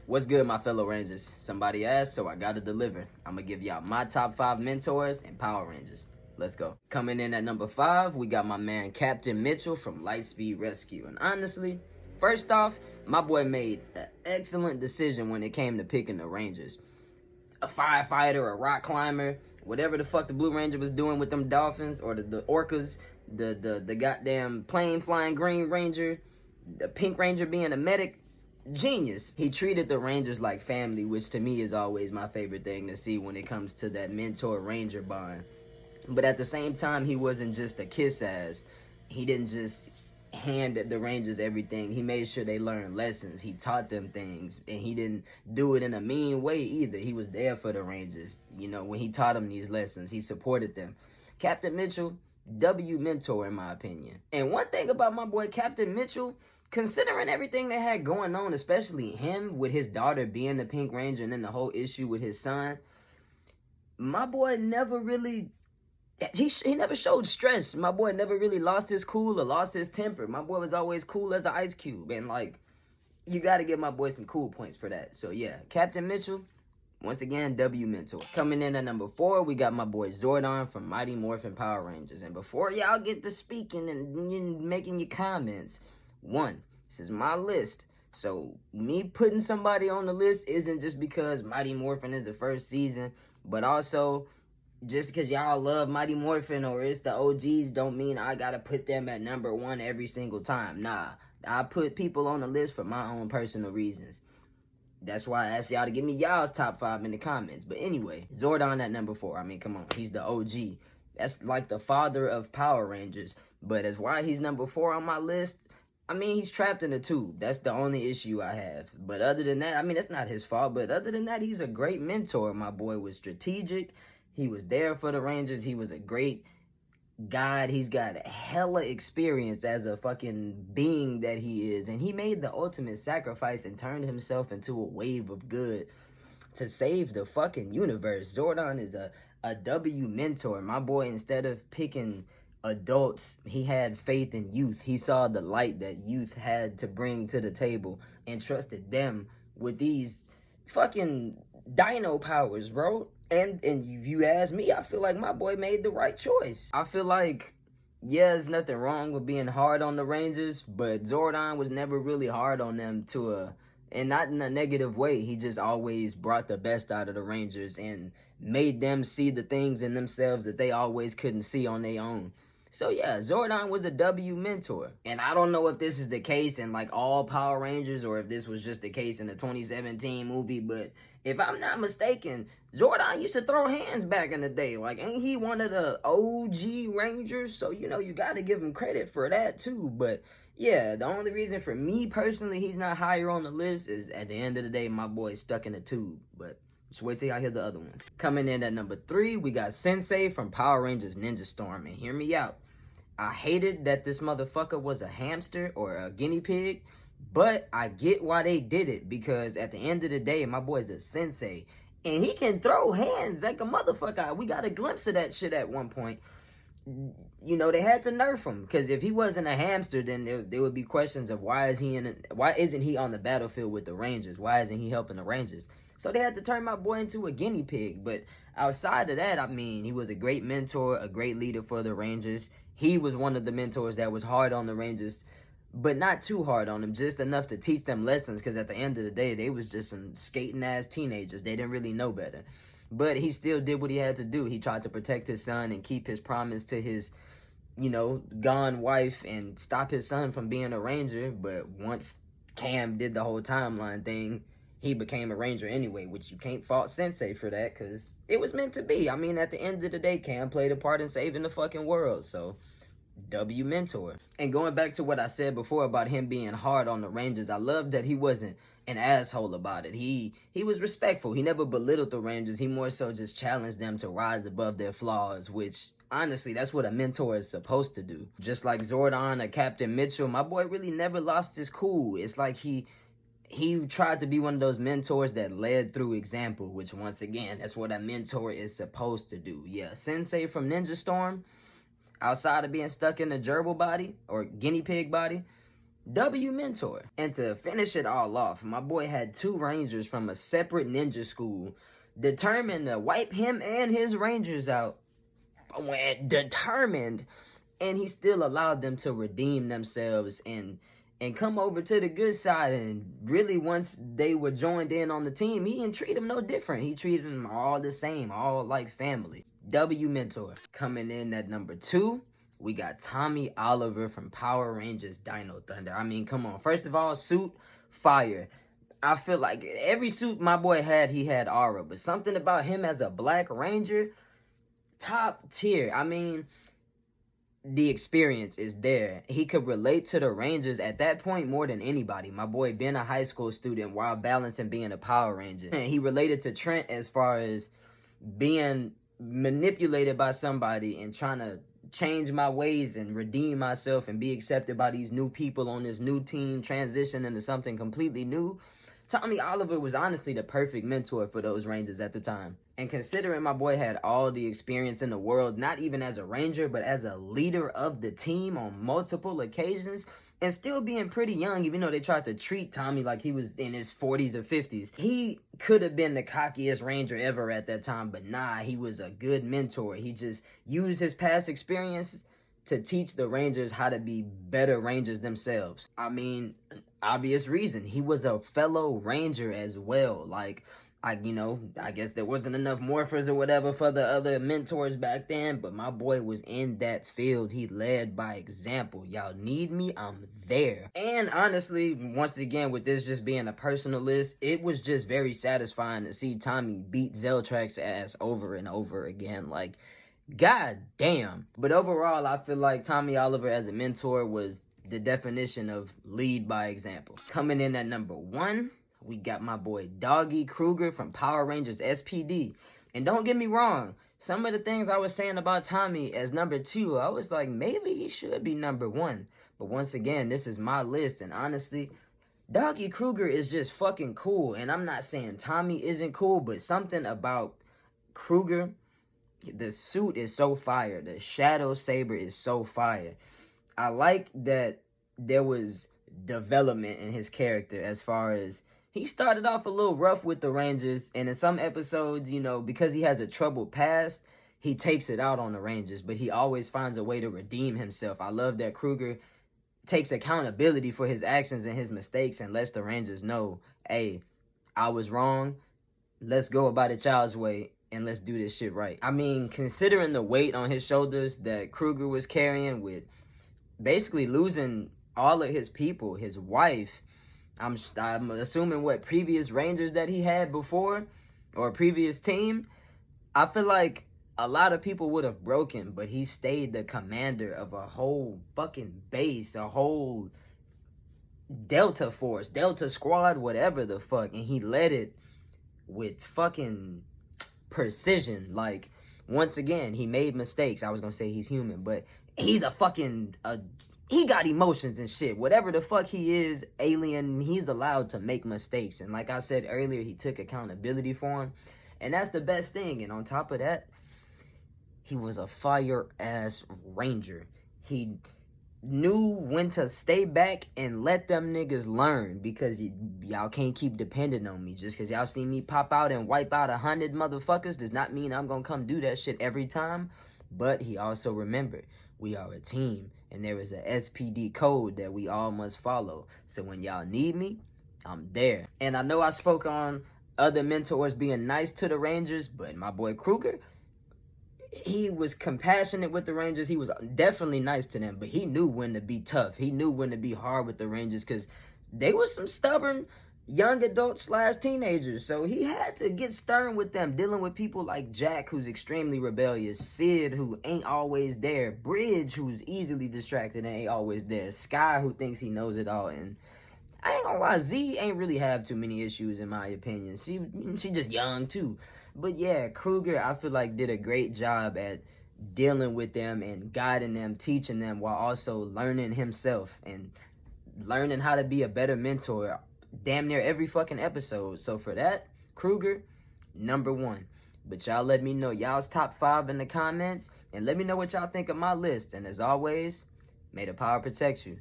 What's good, my fellow Rangers? Somebody asked, so I gotta deliver. I'm gonna give y'all my top 5 mentors and Power Rangers. Let's go. Coming in at number 5, we got my man Captain Mitchell from Lightspeed Rescue. And honestly, first off, my boy made an excellent decision when it came to picking the Rangers. A firefighter, a rock climber, whatever the fuck the Blue Ranger was doing with them dolphins, or the orcas, the goddamn plane flying Green Ranger, the Pink Ranger being a medic. Genius. He treated the Rangers like family, which to me is always my favorite thing to see when it comes to that mentor-ranger bond. But at the same time, he wasn't just a kiss-ass. He didn't just hand the Rangers everything. He made sure they learned lessons. He taught them things, and he didn't do it in a mean way either. He was there for the Rangers. You know, when he taught them these lessons, he supported them. Captain Mitchell, W mentor in my opinion. And one thing about my boy Captain Mitchell, considering everything they had going on, especially him with his daughter being the Pink Ranger and then the whole issue with his son, my boy never really, he never showed stress. My boy never really lost his cool or lost his temper. My boy was always cool as an ice cube. And like, you got to give my boy some cool points for that. So yeah, Captain Mitchell, once again, W mentor. Coming in at number 4, we got my boy Zordon from Mighty Morphin Power Rangers. And before y'all get to speaking and making your comments, one, this is my list. So me putting somebody on the list isn't just because Mighty Morphin is the first season, but also just because y'all love Mighty Morphin or it's the OGs don't mean I gotta put them at number 1 every single time. Nah, I put people on the list for my own personal reasons. That's why I asked y'all to give me y'all's top 5 in the comments. But anyway, Zordon at number 4. I mean, come on, he's the OG. That's like the father of Power Rangers. But as why he's number 4 on my list, I mean, he's trapped in a tube. That's the only issue I have. But other than that, I mean, that's not his fault. But other than that, he's a great mentor. My boy was strategic. He was there for the Rangers. He was a great guide. He's got hella experience as a fucking being that he is. And he made the ultimate sacrifice and turned himself into a wave of good to save the fucking universe. Zordon is a W mentor. My boy, instead of picking adults, he had faith in youth. He saw the light that youth had to bring to the table and trusted them with these fucking dino powers, bro. And if you ask me, I feel like my boy made the right choice. I feel like, yeah, there's nothing wrong with being hard on the Rangers, but Zordon was never really hard on them and not in a negative way. He just always brought the best out of the Rangers and made them see the things in themselves that they always couldn't see on their own. So yeah, Zordon was a W mentor. And I don't know if this is the case in like all Power Rangers or if this was just the case in the 2017 movie, but if I'm not mistaken, Zordon used to throw hands back in the day. Like, ain't he one of the OG Rangers? So, you know, you got to give him credit for that too. But yeah, the only reason for me personally he's not higher on the list is at the end of the day, my boy's stuck in a tube. But just wait till y'all hear the other ones. Coming in at number 3, we got Sensei from Power Rangers Ninja Storm. And hear me out. I hated that this motherfucker was a hamster or a guinea pig, but I get why they did it, because at the end of the day, my boy's a sensei. And he can throw hands like a motherfucker. We got a glimpse of that shit at one point. You know, they had to nerf him, because if he wasn't a hamster, then there would be questions of why isn't he on the battlefield with the Rangers? Why isn't he helping the Rangers? So they had to turn my boy into a guinea pig. But outside of that, I mean, he was a great mentor, a great leader for the Rangers. He was one of the mentors that was hard on the Rangers, but not too hard on them, just enough to teach them lessons, because at the end of the day, they was just some skating-ass teenagers. They didn't really know better. But he still did what he had to do. He tried to protect his son and keep his promise to his, you know, gone wife and stop his son from being a Ranger. But once Cam did the whole timeline thing, he became a Ranger anyway, which you can't fault Sensei for that, because it was meant to be. I mean, at the end of the day, Cam played a part in saving the fucking world, so W mentor. And going back to what I said before about him being hard on the Rangers, I love that he wasn't an asshole about it. He was respectful. He never belittled the Rangers. He more so just challenged them to rise above their flaws, which honestly, that's what a mentor is supposed to do. Just like Zordon or Captain Mitchell, my boy really never lost his cool. It's like he tried to be one of those mentors that led through example, which once again, that's what a mentor is supposed to do. Yeah, Sensei from Ninja Storm, outside of being stuck in a gerbil body or guinea pig body, W mentor. And to finish it all off, my boy had 2 Rangers from a separate ninja school determined to wipe him and his Rangers out. Determined. And he still allowed them to redeem themselves and come over to the good side. And really, once they were joined in on the team, he didn't treat them no different. He treated them all the same, all like family. W mentor. Coming in at number 2, we got Tommy Oliver from Power Rangers Dino Thunder. I mean, come on. First of all, suit, fire. I feel like every suit my boy had, he had aura. But something about him as a Black Ranger, top tier. I mean, the experience is there. He could relate to the Rangers at that point more than anybody. My boy being a high school student while balancing being a Power Ranger. And he related to Trent as far as being manipulated by somebody and trying to change my ways and redeem myself and be accepted by these new people on this new team, transition into something completely new. Tommy Oliver was honestly the perfect mentor for those Rangers at the time. And considering my boy had all the experience in the world, not even as a Ranger, but as a leader of the team on multiple occasions, and still being pretty young, even though they tried to treat Tommy like he was in his 40s or 50s. He could have been the cockiest Ranger ever at that time, but nah, he was a good mentor. He just used his past experience to teach the Rangers how to be better Rangers themselves. I mean, obvious reason. He was a fellow Ranger as well. Like, I guess there wasn't enough morphers or whatever for the other mentors back then, but my boy was in that field. He led by example. Y'all need me, I'm there. And honestly, once again, with this just being a personal list, it was just very satisfying to see Tommy beat Zeltrak's ass over and over again. Like, god damn. But overall, I feel like Tommy Oliver as a mentor was the definition of lead by example. Coming in at number 1, we got my boy Doggy Kruger from Power Rangers SPD. And don't get me wrong, some of the things I was saying about Tommy as number 2, I was like, maybe he should be number 1. But once again, this is my list, and honestly, Doggy Kruger is just fucking cool. And I'm not saying Tommy isn't cool, but something about Kruger, the suit is so fire. The Shadow Saber is so fire. I like that there was development in his character as far as he started off a little rough with the Rangers, and in some episodes, because he has a troubled past, he takes it out on the Rangers, but he always finds a way to redeem himself. I love that Kruger takes accountability for his actions and his mistakes and lets the Rangers know, hey, I was wrong. Let's go about it y'all's way, and let's do this shit right. I mean, considering the weight on his shoulders that Kruger was carrying with basically losing all of his people, his wife, I'm assuming what previous Rangers that he had before or previous team, I feel like a lot of people would have broken, but he stayed the commander of a whole fucking base, a whole Delta Force, Delta Squad, whatever the fuck, and he led it with fucking precision. Like, once again, he made mistakes. I was gonna say he's human, but he's a fucking he got emotions and shit. Whatever the fuck he is, alien, he's allowed to make mistakes. And like I said earlier, he took accountability for him. And that's the best thing. And on top of that, he was a fire-ass Ranger. He knew when to stay back and let them niggas learn. Because y'all can't keep depending on me. Just because y'all see me pop out and wipe out 100 motherfuckers does not mean I'm going to come do that shit every time. But he also remembered, we are a team. And there is a SPD code that we all must follow. So when y'all need me, I'm there. And I know I spoke on other mentors being nice to the Rangers, but my boy Kruger, he was compassionate with the Rangers. He was definitely nice to them, but he knew when to be tough. He knew when to be hard with the Rangers because they were some stubborn young adults / teenagers. So he had to get stern with them, dealing with people like Jack, who's extremely rebellious, Sid, who ain't always there, Bridge, who's easily distracted and ain't always there, Sky, who thinks he knows it all. And I ain't gonna lie, Z ain't really have too many issues in my opinion. She just young too. But yeah, Kruger, I feel like did a great job at dealing with them and guiding them, teaching them, while also learning himself and learning how to be a better mentor damn near every fucking episode. So for that, Kruger, number 1. But y'all let me know y'all's top 5 in the comments, and let me know what y'all think of my list. And as always, may the power protect you.